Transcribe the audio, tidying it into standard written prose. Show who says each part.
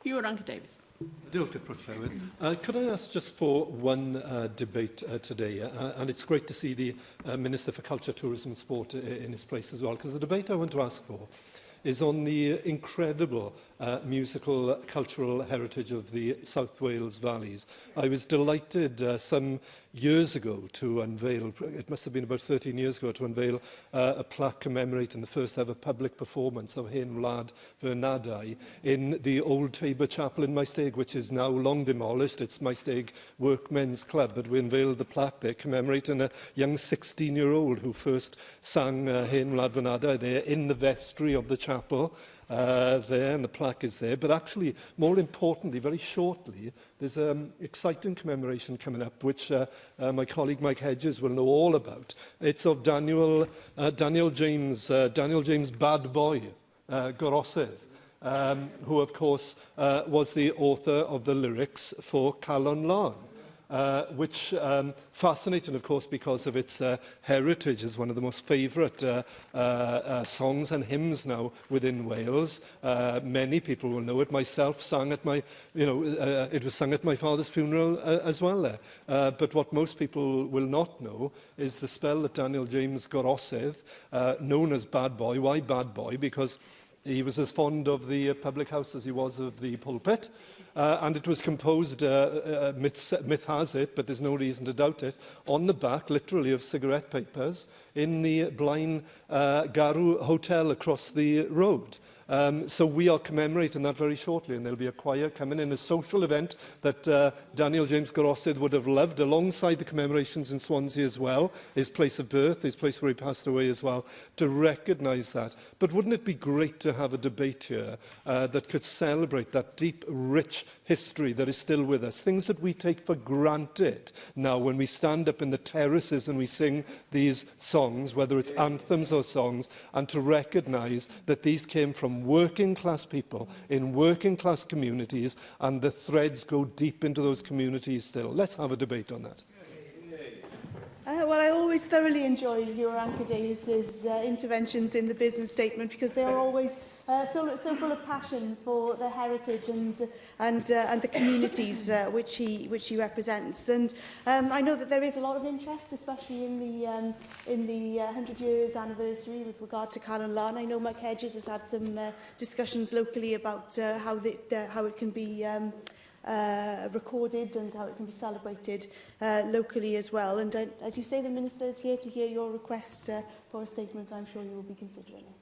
Speaker 1: Huw Irranca-Davies.
Speaker 2: Could I ask just for one debate today, and it's great to see the Minister for Culture, Tourism and Sport in his place as well, because the debate I want to ask for is on the incredible musical cultural heritage of the South Wales valleys. I was delighted some years ago to unveil, it must have been about 13 years ago, to unveil a plaque commemorating the first ever public performance of Hen Wlad fy Nadau in the old Tabor Chapel in Maesteg, which is now long demolished. It's Maesteg Workmen's Club, but we unveiled the plaque there commemorating a young 16-year-old who first sang Hen Wlad fy Nadau there in the vestry of the chapel. There, and the plaque is there. But actually, more importantly, very shortly, there's an exciting commemoration coming up, which my colleague Mike Hedges will know all about. It's of Daniel James Bad Boy Gorosydd, who, of course, was the author of the lyrics for Calon Lan. Which fascinating, of course, because of its heritage as one of the most favourite songs and hymns now within Wales. Many people will know it. Myself sang at my, it was sung at my father's funeral as well there. But what most people will not know is the spell that Daniel James Gorosydd, known as Bad Boy. Why Bad Boy? Because he was as fond of the public house as he was of the pulpit. And it was composed, myth has it, but there's no reason to doubt it, on the back, literally, of cigarette papers in the Blaen Garw Hotel across the road. So we are commemorating that very shortly, and there'll be a choir coming in, a social event that Daniel James Gorosydd would have loved, alongside the commemorations in Swansea as well, his place of birth, his place where he passed away as well, to recognise that. But wouldn't it be great to have a debate here that could celebrate that deep, rich history that is still with us, things that we take for granted now when we stand up in the terraces and we sing these songs, whether it's anthems or songs, and to recognise that these came from working class people in working class communities, and the threads go deep into those communities still. Let's have a debate on that.
Speaker 3: Well, I always thoroughly enjoy Huw Irranca-Davies' interventions in the business statement, because they are always so full of passion for the heritage and the communities which he represents. And I know that there is a lot of interest, especially in the 100 years anniversary with regard to Calon Lan. I know Mike Hedges has had some discussions locally about how it can be recorded and how it can be celebrated locally as well. And as you say, the Minister is here to hear your request for a statement. I'm sure you will be considering it.